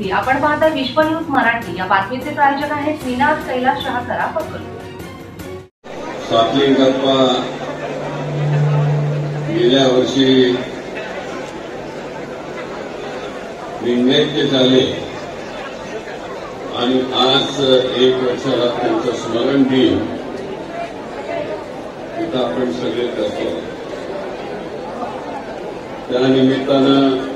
नमस्ते. आपण पाहता विश्व न्यूज मराठी. या बातमीचे प्रायोजक आहेत विनाश कैलास शहा सराफ अकोला. स्वातंत्र्य गप्पा गेल्या वर्षी निंगायचे झाले आणि आज 1 वर्षाला त्यांचं स्मरण दिन इथं आपण सगळे करतो. त्या निमित्तानं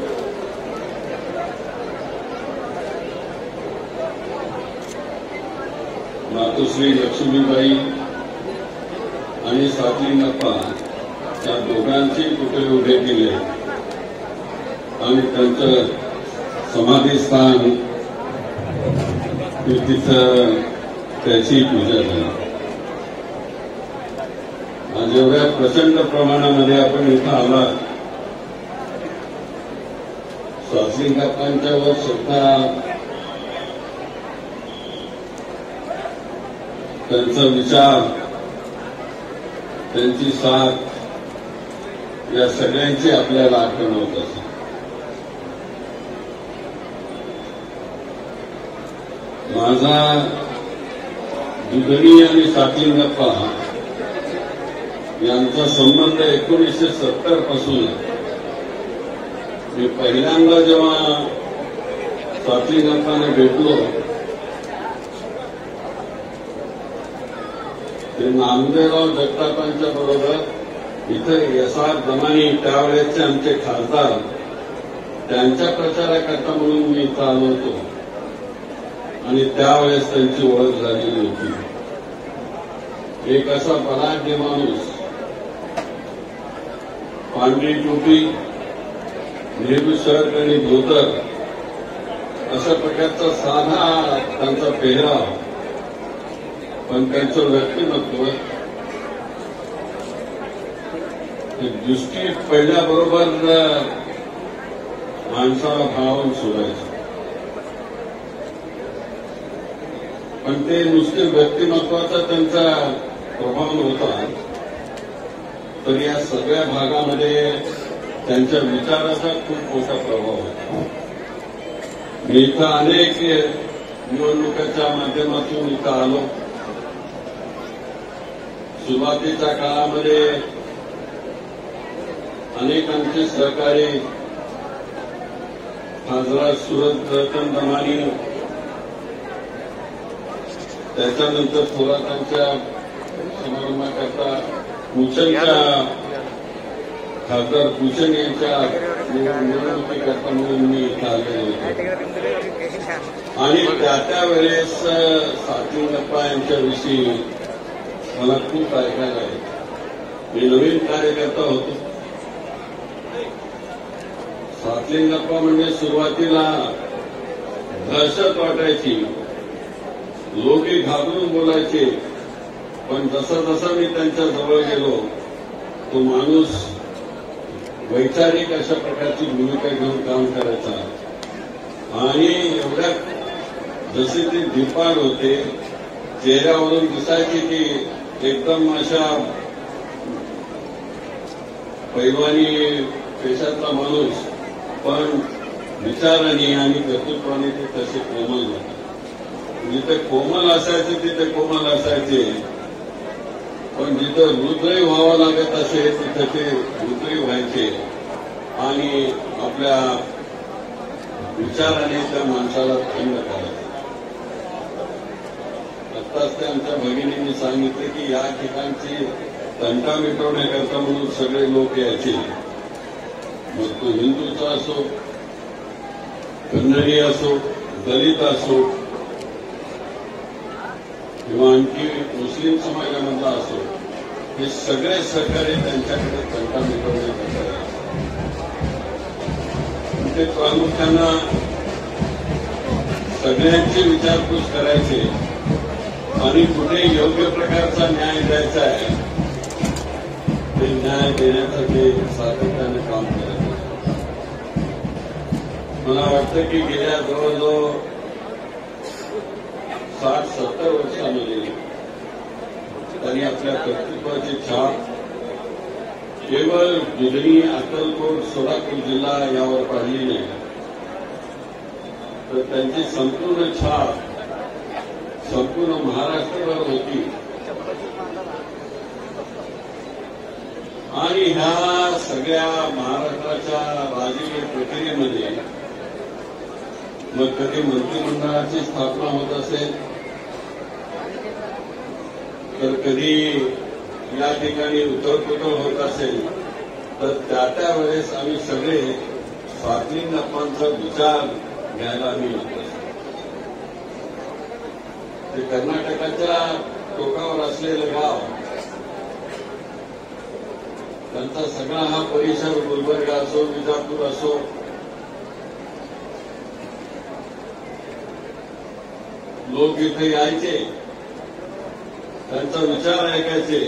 मातोश्री लक्ष्मीबाई आणि स्वातंत्र्यप्पा त्या दोघांचे पुतळे उभे केले आणि त्यांचं समाधीस्थान तिथं त्याची पूजा झाली. आज एवढ्या प्रचंड प्रमाणामध्ये आपण इथं आला. स्वातंत्र्यप्पांच्यावर सुद्धा त्यांचा विचार, त्यांची साथ या सगळ्यांची आपल्याला आठवण होत असते. माझा दुधनी आणि स्वातंत्र्यप्पा यांचा संबंध 1970 पासून. मी पहिल्यांदा जेव्हा स्वातंत्र्यप्पाने भेटलो ते नामदेवराव जगतापांच्या बरोबर इथं SR दमानी त्यावेळेचे आमचे खासदार त्यांच्या प्रचाराकरता म्हणून मी इथं आलो होतो आणि त्यावेळेस त्यांची ओळख झालेली होती. एक असा बलाढ्य माणूस, पांढरी टोपी, नेहरू शर्ट आणि धोतर अशा प्रकारचा साधा त्यांचा पेहराव, पण त्यांचं व्यक्तिमत्व दृष्टी पहिल्याबरोबर माणसाला भावून सोडायचं. पण ते नुसते व्यक्तिमत्वाचा त्यांचा प्रभाव नव्हता, तर या सगळ्या भागामध्ये त्यांच्या विचाराचा खूप मोठा प्रभाव होता. मी इथं अनेक निवडणुकांच्या माध्यमातून इथं आलो. सुरुवातीच्या काळामध्ये अनेक आमचे सहकारी खासदार सुरतरतन दमानी, त्याच्यानंतर थोरातांच्या समारंभाकरता कुचनच्या खासदार कुचन यांच्या निवडणुकीकरता म्हणून मी इथं आलेलो होतो आणि त्यावेळेस स्वातंत्र्यप्पा यांच्याविषयी मला खूप ऐकायला आहे. मी नवीन कार्यकर्ता होतो. स्वातंत्र्यप्पा म्हणजे सुरुवातीला दहशत वाटायची, लोकही घाबरून बोलायचे, पण जसं जसं मी त्यांच्या जवळ गेलो तो माणूस वैचारिक अशा प्रकारची भूमिका घेऊन काम करायचा आणि एवढ्या जसे ते धिप्पाड होते, चेहऱ्यावरून दिसायचे की एकदम अशा पैलवानी पेशातला माणूस, पण विचाराने आणि कर्तृत्वाने ते तसे कोमल होते. जिथे कोमल असायचे तिथे कोमल असायचे, पण जिथं रुद्रही व्हावं लागत असे तिथे ते रुद्रही व्हायचे आणि आपल्या विचाराने त्या माणसाला थंड करायचे. आत्ताच ते आमच्या भगिनींनी सांगितले की या ठिकाणची तंटा मिटवण्याकरता म्हणून सगळे लोक यायचे. मग तो हिंदूचा असो, कन्नडी असो, दलित असो किंवा आणखी मुस्लिम समाजामधला असो, हे सगळे सहकारी त्यांच्याकडे तंटा मिटवण्याकरता ते प्रामुख्यानं सगळ्यांची विचारपूस करायचे आणि कुठे योग्य प्रकारचा न्याय द्यायचा आहे ते न्याय देण्यासाठी सातत्याने काम करत. मला वाटतं की गेल्या जवळजवळ 60-70 वर्षांमध्ये त्यांनी आपल्या कर्तृत्वाची छाप केवळ दुधनी, अक्कलकोट, सोलापूर जिल्हा यावर पाडली नाही, तर त्यांची संपूर्ण छाप संपूर्ण महाराष्ट्रावर होती आणि ह्या सगळ्या महाराष्ट्राच्या राजकीय प्रक्रियेमध्ये मग कधी मंत्रिमंडळाची स्थापना होत असेल तर कधी या ठिकाणी उतरपुतर होत असेल तर त्या वेळेस आम्ही सगळे स्वातंत्र्याचा विचार घ्यायला आम्ही येतो. ते कर्नाटकाच्या टोकावर असलेलं गाव, त्यांचा सगळा हा परिसर गुलबर्गा असो विजापूर असो लोक इथे यायचे, त्यांचा विचार ऐकायचे.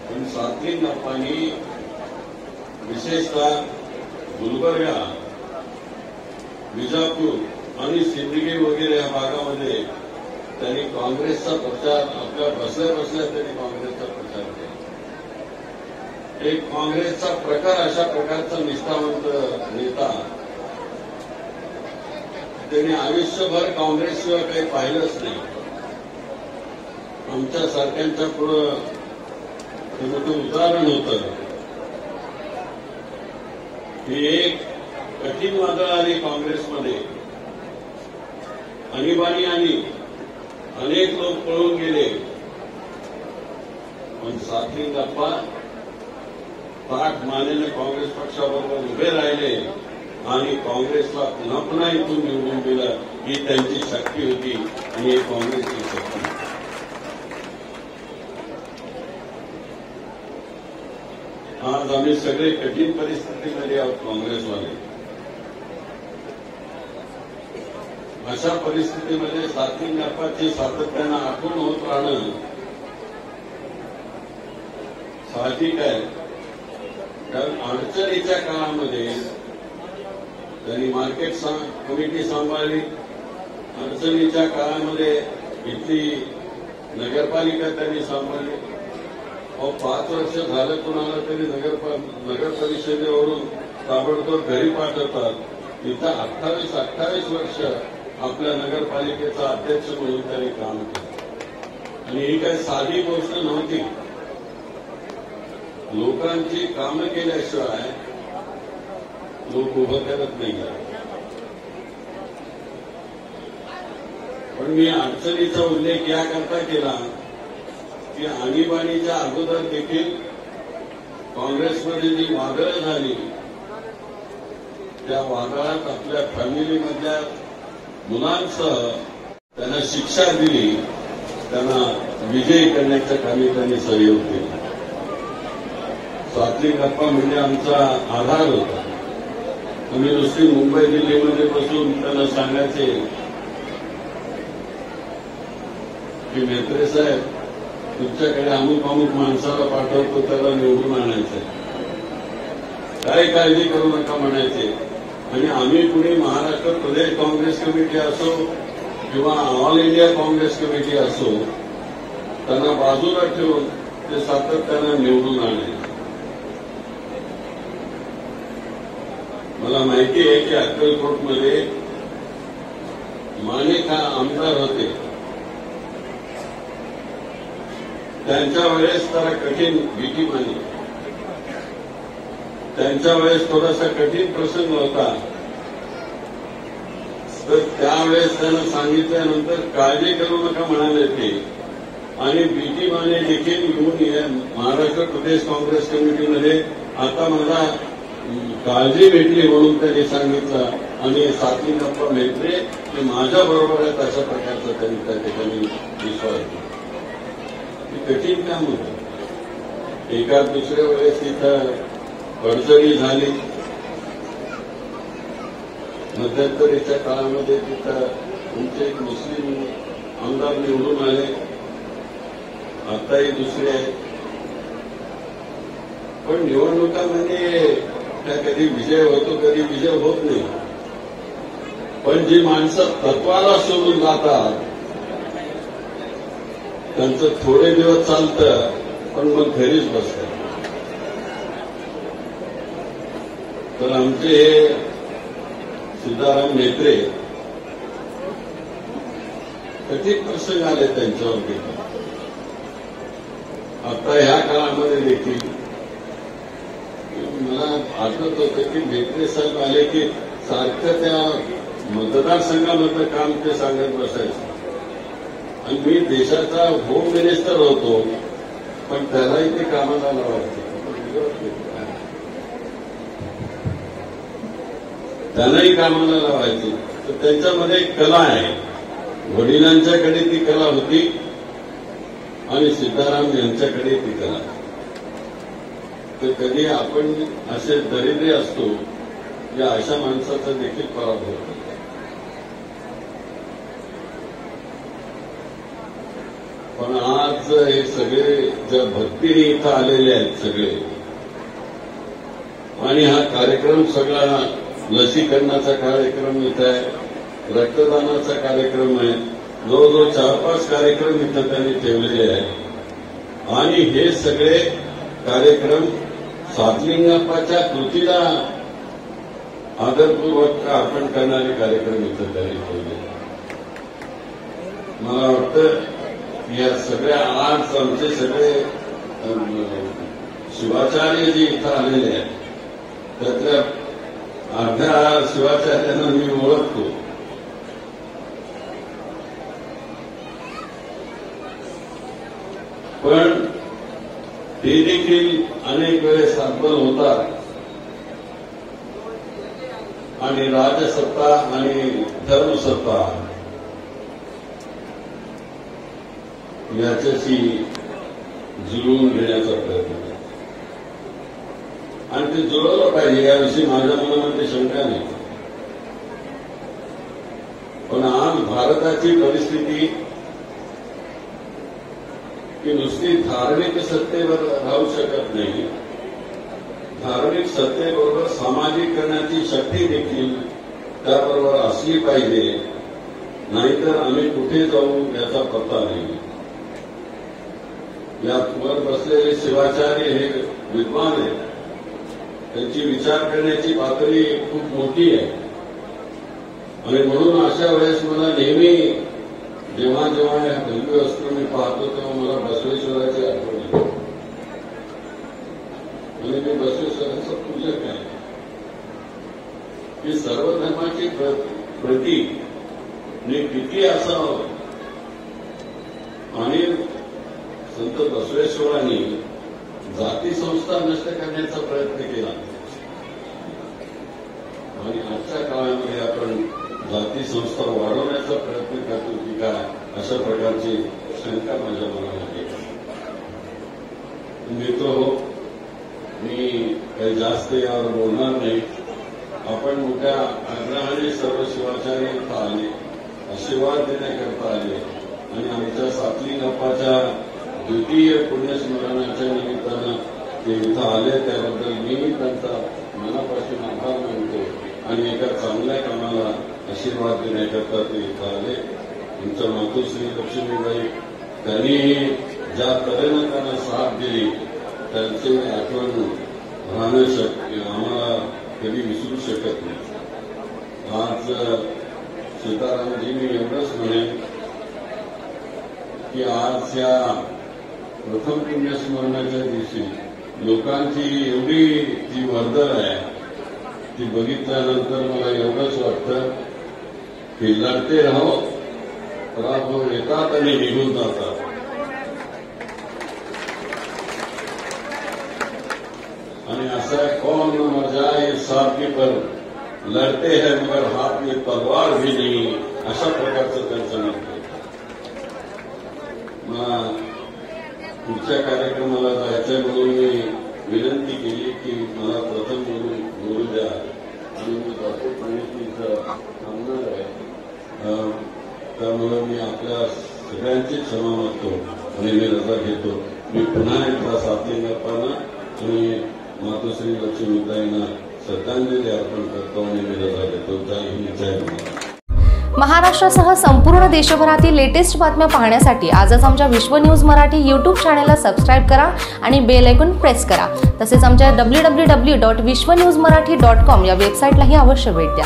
पण स्वातंत्र्यापाणी विशेषतः गुलबर्गा विजापूर आणि सिंदगी वगैरे या भागामध्ये त्यांनी काँग्रेसचा प्रचार आपल्या बसल्या बसल्या त्यांनी काँग्रेसचा प्रचार केला. एक काँग्रेसचा प्रकार, अशा प्रकारचा निष्ठावंत नेता त्यांनी आयुष्यभर काँग्रेसशिवाय काही पाहिलंच नाही. आमच्या सारख्यांच्या पुढं हे मोठं उदाहरण होतं की एक कठीण वादळ आली काँग्रेसमध्ये, आणीबाणी आली, अनेक लोक पळून गेले, पण स्वातंत्र्याप्पा ताठ मानेने काँग्रेस पक्षाबरोबर उभे राहिले आणि काँग्रेसला पुन्हा पुन्हा इथून निवडून दिलं. ही त्यांची शक्ती होती आणि ही काँग्रेसची शक्ती. आज आम्ही सगळे कठीण परिस्थितीमध्ये आहोत काँग्रेसवाले. अशा परिस्थितीमध्ये स्वातंत्र्याची सातत्यानं आठवण होत राहणं साहजिक आहे. कारण अडचणीच्या काळामध्ये त्यांनी मार्केट कमिटी सांभाळली, अडचणीच्या काळामध्ये इथली नगरपालिका त्यांनी सांभाळली. 5 वर्ष झालं कुणाला तरी नगर परिषदेवरून ताबडतोब घरी पाठवतात. तिथं 28 वर्ष आपल्या नगरपालिकेचा अध्यक्ष म्हणून त्यांनी काम केलं आणि ही काही साधी गोष्ट नव्हती. लोकांची कामं केल्याशिवाय लोक उभं करत नाही. पण मी अडचणीचा उल्लेख याकरता केला की आणीबाणीच्या अगोदर देखील काँग्रेसमध्ये जी वादळं झाली त्या वादळात आपल्या फॅमिलीमधल्या मुलांसह त्यांना शिक्षा दिली, त्यांना विजयी करण्याच्या कामी त्यांनी सहयोग केला. स्वातंत्र्याप्पा म्हणजे आमचा आधार होता. आम्ही नुसती मुंबई दिल्लीमध्ये बसून त्यांना सांगायचे की मेत्रे साहेब, तुमच्याकडे अमुक माणसाला पाठवतो, त्याला निवडून आणायचंय, काही काळजी करू नका म्हणायचे. आणि आम्ही पुणे महाराष्ट्र प्रदेश काँग्रेस कमिटी असो किंवा ऑल इंडिया काँग्रेस कमिटी असो, त्यांना बाजूला ठेवून ते सातत्यानं निवडून आणायचे. मला माहिती आहे की अक्कलकोटमध्ये माणिक हा आमदार होते. त्यांच्या वेळेस जरा कठीण भीती मानी, त्यांच्या वेळेस थोडासा कठीण प्रसंग होता. तर त्यावेळेस त्यांना सांगितल्यानंतर काळजी करू नका म्हणाले ते. आणि बीटी माने देखील येऊन महाराष्ट्र प्रदेश काँग्रेस कमिटीमध्ये आता मला काळजी भेटली म्हणून त्यांनी सांगितलं आणि स्वातंत्र्याप्पा मेत्रे ते माझ्याबरोबर आहेत अशा प्रकारचा त्यांनी त्या ठिकाणी विश्वास दिला. कठीण काम होतं. एका दुसऱ्या वेळेस तिथं अडचणी झाली. मध्यंतरीच्या काळामध्ये तिथं तुमचे एक मुस्लिम आमदार निवडून आले, आताही दुसरे आहेत. पण निवडणुका म्हणजे त्या कधी विजय होतो, कधी विजय होत नाही. पण जी माणसं तत्वाला सोडून जातात त्यांचं थोडे दिवस चालतं, पण मग घरीच बसतात. तर आमचे हे सीताराम म्हेत्रे कथित प्रसंग आले त्यांच्यावरती. आता ह्या काळामध्ये देखील मला आठवत होतं की म्हेत्रे साहेब आले की सारखं त्या मतदारसंघामधलं काम ते सांगत बसायचं. आणि मी देशाचा होम मिनिस्टर होतो, पण त्यालाही ते कामाला लावायचे. त्यांनाही कामाला लावायचे. तर त्यांच्यामध्ये एक कला आहे. वडिलांच्याकडे ती कला होती आणि सिद्धाराम यांच्याकडे ती कला. तर कधी आपण असे दरिद्री असतो या अशा माणसाचा देखील पराभव होतो. पण आज हे सगळे ज्या भक्तीने इथं आलेले आहेत सगळे, आणि हा कार्यक्रम सगळा लसीकरणाचा कार्यक्रम इथं आहे, रक्तदानाचा कार्यक्रम आहे, जवळजवळ 4-5 कार्यक्रम इथं त्यांनी ठेवलेले आहेत. आणि हे सगळे कार्यक्रम सातलिंगप्पाच्या कृतीला आदरपूर्वक अर्पण करणारे कार्यक्रम इथं त्यांनी ठेवले. मला वाटतं या सगळ्या आज आमचे सगळे शिवाचार्य जे इथं आलेले आहेत त्यातल्या अर्ध्या शिवाचार्यांना मी ओळखतो. पण ते देखील अनेक वेळेस हतबल होतात आणि राजसत्ता आणि धर्मसत्ता याच्याशी जुळवून घेण्याचा प्रयत्न करतात. आणि ते जुळवलं पाहिजे याविषयी माझ्या मनामध्ये शंका नाही. पण आज भारताची परिस्थिती की नुसती धार्मिक सत्तेवर राहू शकत नाही. धार्मिक सत्तेबरोबर सामाजिकरणाची शक्ती देखील त्याबरोबर असली पाहिजे, नाहीतर आम्ही कुठे जाऊ याचा पत्ता नाही. यावर बसलेले शिवाचार्य हे विद्वान आहेत. त्यांची विचार करण्याची पातळी खूप मोठी आहे. आणि म्हणून अशा वेळेस मला नेहमी जेव्हा जेव्हा या भव्य वस्तू मी पाहतो तेव्हा मला बसवेश्वराची आठवण येते. आणि मी बसवेश्वराचा पूजक आहे. ही सर्व धर्माची प्रतीक किती असावं. आणि संत बसवेश्वरांनी जाती संस्था नष्ट करण्याचा प्रयत्न केला. आणि आजच्या काळामध्ये आपण जाती संस्था वाढवण्याचा प्रयत्न करतो की काय, अशा प्रकारची शंका माझ्या मनामध्ये. मित्र हो, मी काही जास्त यावर बोलणार नाही. आपण मोठ्या आग्रहाने सर्व शिवाचार्य इथं आले, आशीर्वाद देण्याकरता आले. आणि आमच्या सातलिंगप्पाच्या द्वितीय पुण्यस्मरणाच्या निमित्तानं ते इथं आले, त्याबद्दल मी त्यांचा मनापासून आभार मानतो. आणि एका चांगल्या कामाला आशीर्वाद देण्याकरता ते इथं आले. आमच्या मातोश्री लक्ष्मीबाई त्यांनी ज्या तऱ्हेनं त्यांना साथ दिली त्यांची आठवण राहणं आम्हाला कधी विसरू शकत नाही. आज सीतारामजी मी एवढंच म्हणेन की आज या प्रथम पुण्यस्मरणाच्या दिवशी लोकांची एवढी जी वर्दळ आहे ती बघितल्यानंतर मला एवढंच वाटतं की लढते राहो, पराभव येतात आणि निघून जातात. आणि असं है कौन न मर जाए साथी पर लढते हैं मगर हाथ में तलवार भी नहीं, अशा प्रकारचं त्यांचं मत. मला पुढच्या कार्यक्रमाला जायचंय म्हणून मी विनंती केली की मला प्रथम बोलू द्या. आणि मी डॉक्टर पंडितजींचं थांबणार आहे. त्यामुळे मी आपल्या सगळ्यांची क्षमा मागतो आणि मी रजा घेतो. मी पुन्हा एकदा सातलिंगप्पांना आणि मातोश्री लक्ष्मीबाईंना श्रद्धांजली अर्पण करतो आणि मी रजा घेतो. जय हिंद, जय महाराष्ट्र. महाराष्ट्रासह संपूर्ण देशभरातील लेटेस्ट बातम्या पाहण्यासाठी आजच आमच्या विश्व न्यूज मराठी यूट्यूब चॅनलला सबस्क्राईब करा आणि बेल आयकॉन प्रेस करा. तसेच आमच्या www.vishnewsmarathi.com या वेबसाईटलाही अवश्य भेट द्या.